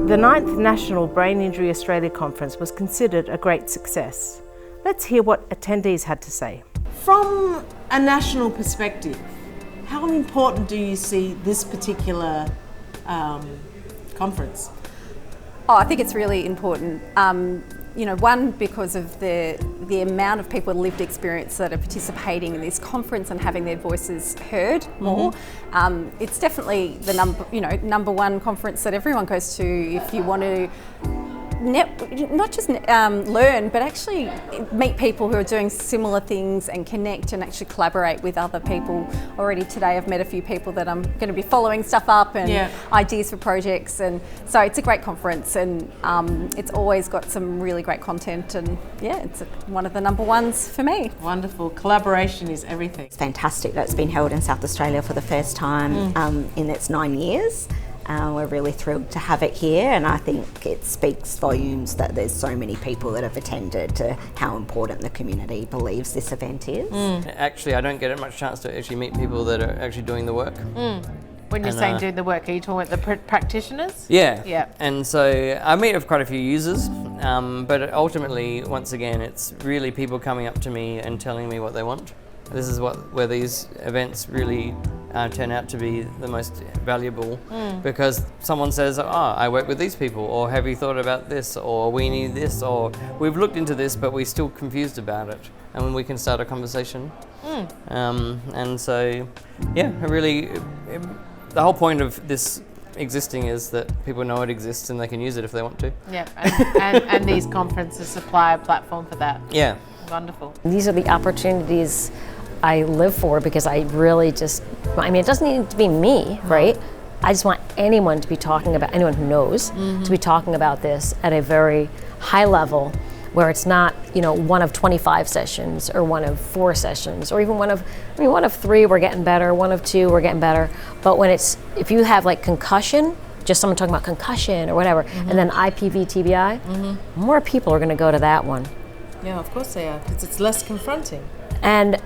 The 9th National Brain Injury Australia Conference was considered a great success. Let's hear what attendees had to say. From a national perspective, how important do you see this particular conference? Oh, I think it's really important. One, because of the amount of people with lived experience that are participating in this conference and having their voices heard more. It's definitely the number one conference that everyone goes to if you want to not just learn, but actually meet people who are doing similar things and connect and actually collaborate with other people. Already today I've met a few people that I'm going to be following stuff up and ideas for projects, and so it's a great conference, and it's always got some really great content, and it's one of the number ones for me. Wonderful. Collaboration is everything. It's fantastic that it's been held in South Australia for the first time in its 9 years. We're really thrilled to have it here, and I think it speaks volumes that there's so many people that have attended to how important the community believes this event is. Actually, I don't get much chance to actually meet people that are actually doing the work. When you're saying do the work, are you talking about the practitioners? Yeah. And so I meet with quite a few users, but ultimately, once again, it's really people coming up to me and telling me what they want. This is where these events really turn out to be the most valuable, because someone says, I work with these people, or have you thought about this, or we need this, or we've looked into this but we're still confused about it, and when we can start a conversation. And so the whole point of this existing is that people know it exists and they can use it if they want to. And these conferences supply a platform for that. Wonderful. These are the opportunities I live for, because I really it doesn't need to be me, right? I just want anyone to be talking about, anyone who knows, to be talking about this at a very high level, where it's not, one of 25 sessions or one of 4 sessions, or even one of 3, we're getting better, one of 2, we're getting better. But if you have like concussion, just someone talking about concussion or whatever, and then IPV, TBI, more people are gonna go to that one. Yeah, of course they are, because it's less confronting. And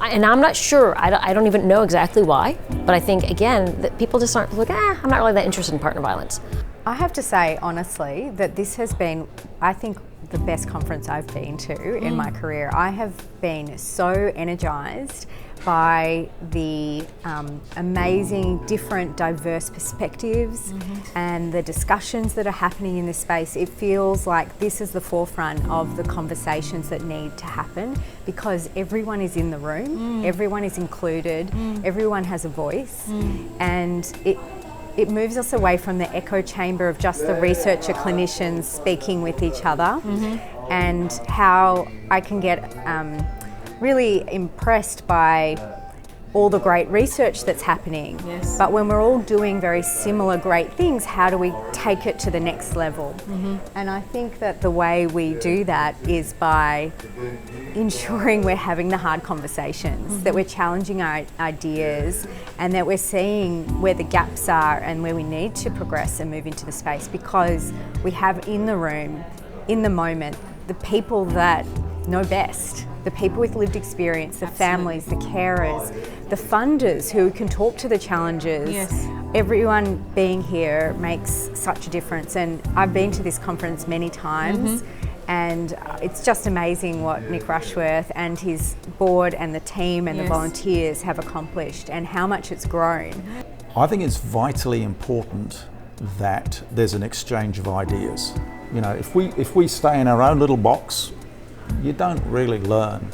I'm not sure, I don't even know exactly why, but I think, again, that people just aren't like, I'm not really that interested in partner violence. I have to say, honestly, that this has been, I think, the best conference I've been to in my career. I have been so energised by the amazing, different, diverse perspectives and the discussions that are happening in this space. It feels like this is the forefront of the conversations that need to happen, because everyone is in the room, everyone is included, everyone has a voice, and it moves us away from the echo chamber of just the researcher clinicians speaking with each other, and how I can get really impressed by all the great research that's happening. But when we're all doing very similar great things, how do we take it to the next level? And I think that the way we do that is by ensuring we're having the hard conversations, that we're challenging our ideas, and that we're seeing where the gaps are and where we need to progress and move into the space, because we have in the room, in the moment, the people that know best, the people with lived experience, the families, the carers, the funders who can talk to the challenges. Everyone being here makes such a difference, and I've been to this conference many times, and it's just amazing what Nick Rushworth and his board and the team and the volunteers have accomplished, and how much it's grown. I think it's vitally important that there's an exchange of ideas. If we stay in our own little box, you don't really learn.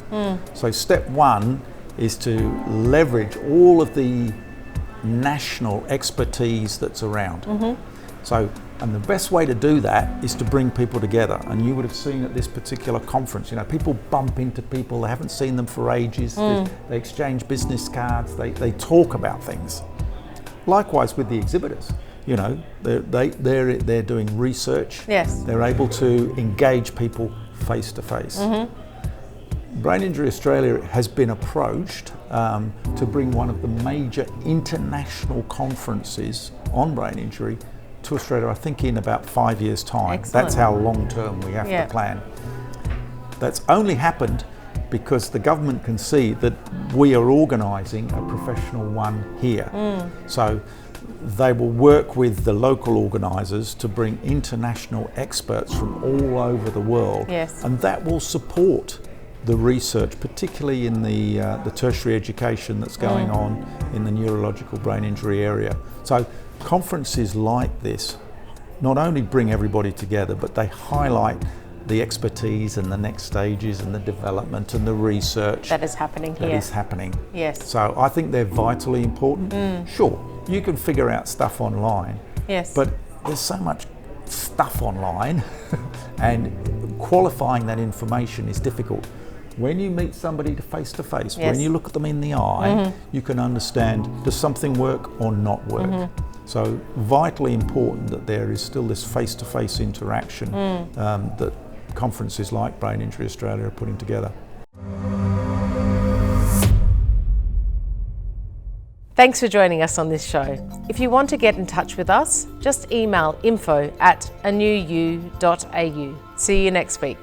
So step one is to leverage all of the national expertise that's around. And the best way to do that is to bring people together. And you would have seen at this particular conference, people bump into people, they haven't seen them for ages, they exchange business cards, they talk about things. Likewise with the exhibitors. They're doing research. They're able to engage people face to face. Brain Injury Australia has been approached to bring one of the major international conferences on brain injury to Australia, I think in about 5 years' time. Excellent. That's how long term we have to plan. That's only happened because the government can see that we are organising a professional one here. So they will work with the local organisers to bring international experts from all over the world. Yes. And that will support the research, particularly in the tertiary education that's going on in the neurological brain injury area. So conferences like this not only bring everybody together, but they highlight the expertise and the next stages and the development and the research That is happening that here. is happening. Yes. So I think they're vitally important. Sure, you can figure out stuff online, Yes. but there's so much stuff online and qualifying that information is difficult. When you meet somebody face to face, Yes. when you look at them in the eye, you can understand, does something work or not work? So vitally important that there is still this face-to-face interaction that conferences like Brain Injury Australia are putting together. Thanks for joining us on this show. If you want to get in touch with us, just email info@anewyou.au. See you next week.